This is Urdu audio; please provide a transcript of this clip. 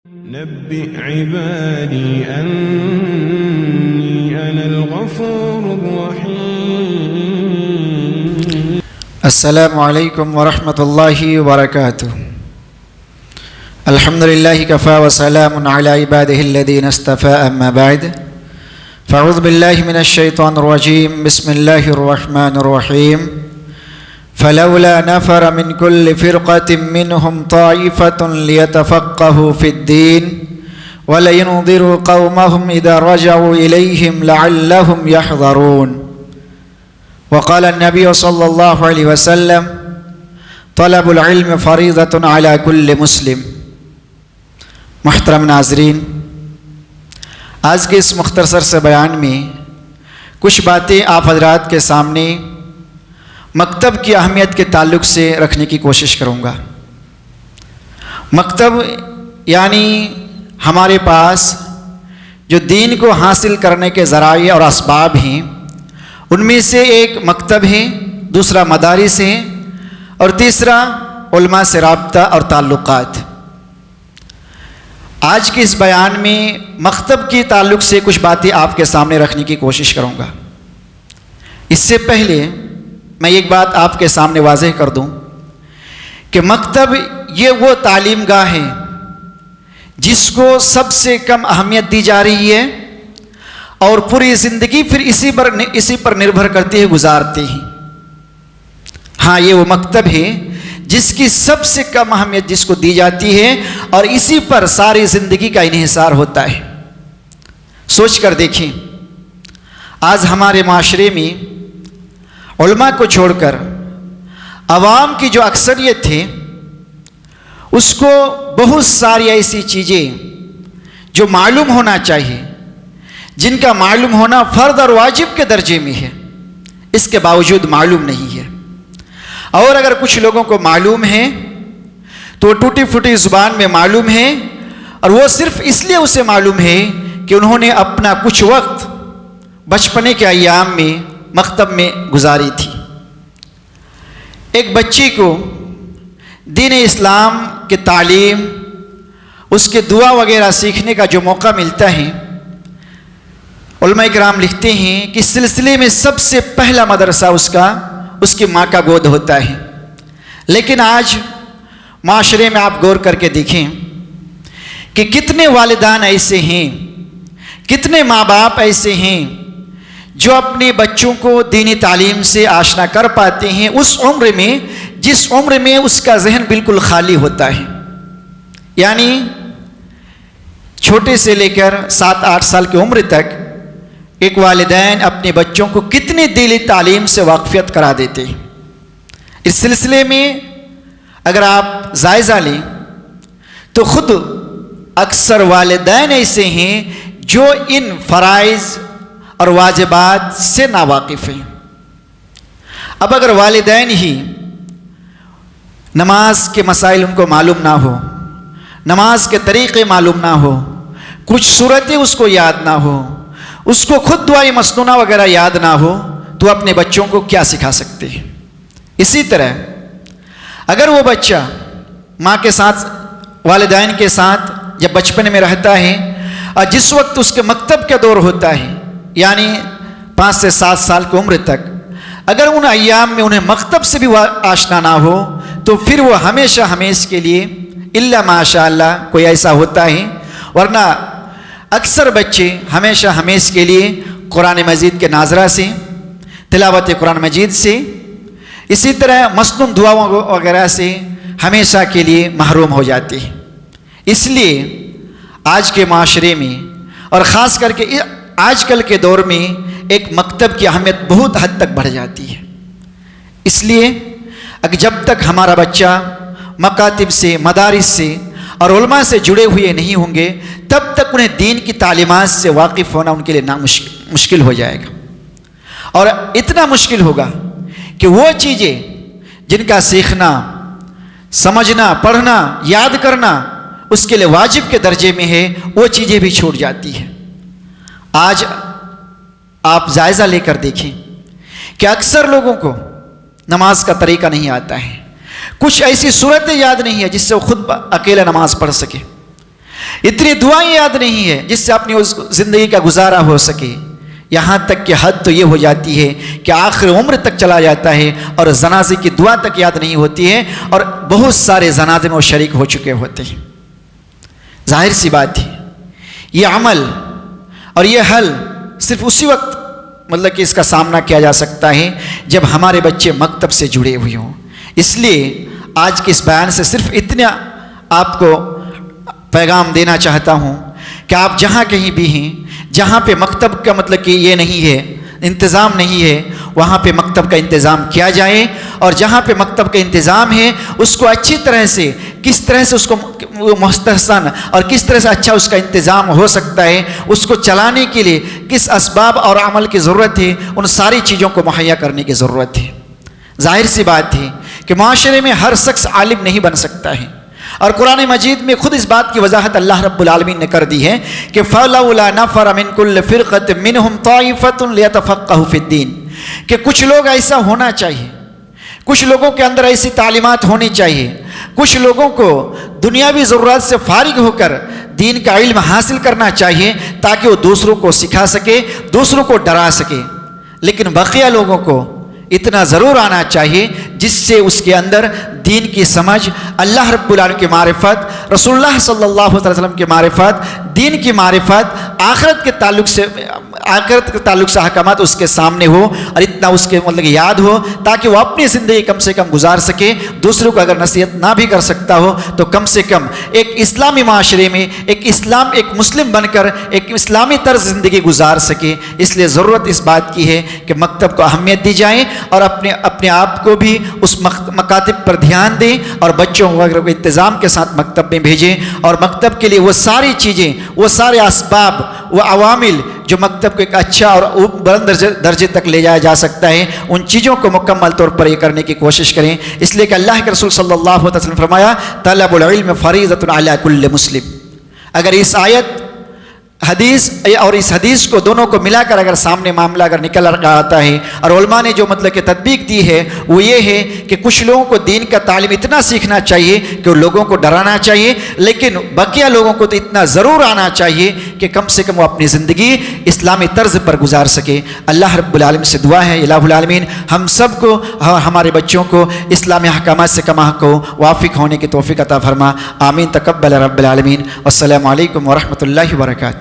نبئ عبادي أني أنا الغفور الرحيم. السلام علیکم ورحمۃ اللہ وبرکاتہ. الحمد للہ کفا وسلام علی عبادہ الذین اصطفى اما بعد فاعوذ باللہ من الشیطان الرجیم بسم اللہ الرحمن الرحیم. فلولا نفر من كل فرقة منهم طائفة ليتفقهوا في الدين ولينذروا قومهم إذا رجعوا إليهم لعلهم يحذرون. وقال النبي صلى الله عليه وسلم طلب العلم فريضة على كل مسلم. محترم ناظرین، آج کے اس مختصر سے بیان میں کچھ باتیں آپ حضرات کے سامنے مکتب کی اہمیت کے تعلق سے رکھنے کی کوشش کروں گا. مکتب یعنی ہمارے پاس جو دین کو حاصل کرنے کے ذرائع اور اسباب ہیں، ان میں سے ایک مکتب ہے، دوسرا مدارس ہے، اور تیسرا علماء سے رابطہ اور تعلقات. آج کے اس بیان میں مکتب کے تعلق سے کچھ باتیں آپ کے سامنے رکھنے کی کوشش کروں گا. اس سے پہلے میں ایک بات آپ کے سامنے واضح کر دوں کہ مکتب یہ وہ تعلیم گاہ ہے جس کو سب سے کم اہمیت دی جا رہی ہے اور پوری زندگی پھر اسی پر نربھر کرتے ہوئے گزارتے ہیں. ہاں، یہ وہ مکتب ہے جس کی سب سے کم اہمیت جس کو دی جاتی ہے اور اسی پر ساری زندگی کا انحصار ہوتا ہے. سوچ کر دیکھیں، آج ہمارے معاشرے میں علماء کو چھوڑ کر عوام کی جو اکثریت ہے اس کو بہت ساری ایسی چیزیں جو معلوم ہونا چاہیے، جن کا معلوم ہونا فرض اور واجب کے درجے میں ہے، اس کے باوجود معلوم نہیں ہے. اور اگر کچھ لوگوں کو معلوم ہے تو وہ ٹوٹی پھوٹی زبان میں معلوم ہے، اور وہ صرف اس لیے اسے معلوم ہے کہ انہوں نے اپنا کچھ وقت بچپنے کے ایام میں مکتب میں گزاری تھی. ایک بچی کو دین اسلام کے تعلیم، اس کے دعا وغیرہ سیکھنے کا جو موقع ملتا ہے، علماء کرام لکھتے ہیں کہ اس سلسلے میں سب سے پہلا مدرسہ اس کی ماں کا گود ہوتا ہے. لیکن آج معاشرے میں آپ غور کر کے دیکھیں کہ کتنے والدان ایسے ہیں، کتنے ماں باپ ایسے ہیں جو اپنے بچوں کو دینی تعلیم سے آشنا کر پاتے ہیں اس عمر میں جس عمر میں اس کا ذہن بالکل خالی ہوتا ہے. یعنی چھوٹے سے لے کر 7-8 سال کی عمر تک ایک والدین اپنے بچوں کو کتنی دینی تعلیم سے واقفیت کرا دیتے ہیں. اس سلسلے میں اگر آپ جائزہ لیں تو خود اکثر والدین ایسے ہیں جو ان فرائض اور واجبات سے ناواقف ہیں. اب اگر والدین ہی نماز کے مسائل ان کو معلوم نہ ہو، نماز کے طریقے معلوم نہ ہو، کچھ صورتیں اس کو یاد نہ ہو، اس کو خود دعائے مسنونہ وغیرہ یاد نہ ہو، تو اپنے بچوں کو کیا سکھا سکتے ہیں؟ اسی طرح اگر وہ بچہ ماں کے ساتھ، والدین کے ساتھ جب بچپن میں رہتا ہے اور جس وقت اس کے مکتب کا دور ہوتا ہے، یعنی 5 سے 7 سال کی عمر تک، اگر ان ایام میں انہیں مکتب سے بھی آشنا نہ ہو تو پھر وہ ہمیشہ کے لیے الا ماشاء اللہ کوئی ایسا ہوتا ہے، ورنہ اکثر بچے ہمیشہ کے لیے قرآن مجید کے ناظرہ سے، تلاوت قرآن مجید سے، اسی طرح مسنون دعاؤں وغیرہ سے ہمیشہ کے لیے محروم ہو جاتے ہیں. اس لیے آج کے معاشرے میں اور خاص کر کے آج کل کے دور میں ایک مکتب کی اہمیت بہت حد تک بڑھ جاتی ہے. اس لیے جب تک ہمارا بچہ مکاتب سے، مدارس سے اور علماء سے جڑے ہوئے نہیں ہوں گے تب تک انہیں دین کی تعلیمات سے واقف ہونا ان کے لیے مشکل ہو جائے گا. اور اتنا مشکل ہوگا کہ وہ چیزیں جن کا سیکھنا، سمجھنا، پڑھنا، یاد کرنا اس کے لیے واجب کے درجے میں ہے، وہ چیزیں بھی چھوٹ جاتی ہیں. آج آپ جائزہ لے کر دیکھیں کہ اکثر لوگوں کو نماز کا طریقہ نہیں آتا ہے، کچھ ایسی صورتیں یاد نہیں ہے جس سے وہ خود اکیلا نماز پڑھ سکے، اتنی دعائیں یاد نہیں ہے جس سے اپنی اس زندگی کا گزارا ہو سکے. یہاں تک کہ حد تو یہ ہو جاتی ہے کہ آخر عمر تک چلا جاتا ہے اور جنازے کی دعا تک یاد نہیں ہوتی ہے, اور بہت سارے جنازے میں وہ شریک ہو چکے ہوتے ہیں. ظاہر سی بات ہے یہ عمل اور یہ حل صرف اسی وقت مطلب کہ اس کا سامنا کیا جا سکتا ہے جب ہمارے بچے مکتب سے جڑے ہوئے ہوں. اس لیے آج کے اس بیان سے صرف اتنا آپ کو پیغام دینا چاہتا ہوں کہ آپ جہاں کہیں بھی ہیں جہاں پہ مکتب کا مطلب کہ یہ نہیں ہے, انتظام نہیں ہے, وہاں پہ مکتب کا انتظام کیا جائے, اور جہاں پہ مکتب کا انتظام ہے اس کو اچھی طرح سے, کس طرح سے اس کو مستحسن اور کس طرح سے اچھا اس کا انتظام ہو سکتا ہے, اس کو چلانے کے لیے کس اسباب اور عمل کی ضرورت ہے, ان ساری چیزوں کو مہیا کرنے کی ضرورت ہے. ظاہر سی بات ہے کہ معاشرے میں ہر شخص عالم نہیں بن سکتا ہے, اور قرآن مجید میں خود اس بات کی وضاحت اللہ رب العالمین نے کر دی ہے کہ فَلَوْلَا نَفَرَ مِن كُلِّ فِرْقَةٍ مِّنْهُمْ طَائِفَةٌ لِيَتَفَقَّهُوا فِي الدِّينِ, کہ کچھ لوگ ایسا ہونا چاہیے, کچھ لوگوں کے اندر ایسی تعلیمات ہونی چاہیے, کچھ لوگوں کو دنیاوی ضرورات سے فارغ ہو کر دین کا علم حاصل کرنا چاہیے تاکہ وہ دوسروں کو سکھا سکے, دوسروں کو ڈرا سکے. لیکن بقیہ لوگوں کو اتنا ضرور آنا چاہیے جس سے اس کے اندر دین کی سمجھ, اللہ رب العالمین کی معرفت, رسول اللہ صلی اللہ علیہ وسلم کی معرفت, دین کی معرفت, آخرت کے تعلق سے احکامات اس کے سامنے ہو, اور اتنا اس کے مطلب یاد ہو تاکہ وہ اپنی زندگی کم سے کم گزار سکے. دوسروں کو اگر نصیحت نہ بھی کر سکتا ہو تو کم سے کم ایک اسلامی معاشرے میں ایک مسلم بن کر ایک اسلامی طرز زندگی گزار سکے. اس لیے ضرورت اس بات کی ہے کہ مکتب کو اہمیت دی جائے اور اپنے آپ کو بھی اس مکاتب پر دھیان دیں, اور بچوں وغیرہ کو انتظام کے ساتھ مکتب میں بھیجیں, اور مکتب کے لیے وہ ساری چیزیں, وہ سارے اسباب, وہ عوامل جو مکتب کو ایک اچھا اور بلند درجے تک لے جایا جا سکتا ہے, ان چیزوں کو مکمل طور پر یہ کرنے کی کوشش کریں. اس لیے کہ اللہ کے رسول صلی اللہ علیہ وسلم فرمایا طلب العلم فریضۃ علی کل مسلم. اگر اس آیت حدیث اور اس حدیث کو دونوں کو ملا کر اگر سامنے معاملہ اگر نکل آتا ہے, اور علماء نے جو مطلب کہ تطبیق دی ہے وہ یہ ہے کہ کچھ لوگوں کو دین کا تعلیم اتنا سیکھنا چاہیے کہ وہ لوگوں کو ڈرانا چاہیے, لیکن بقیہ لوگوں کو تو اتنا ضرور آنا چاہیے کہ کم سے کم وہ اپنی زندگی اسلامی طرز پر گزار سکے. اللہ رب العالمین سے دعا ہے الہ العالمین ہم سب کو, ہمارے بچوں کو اسلامی احکامات سے کما کو وافق ہونے کی توفیق عطا فرما. آمین. تقبل رب العالمین. والسلام علیکم ورحمۃ اللہ وبرکاتہ.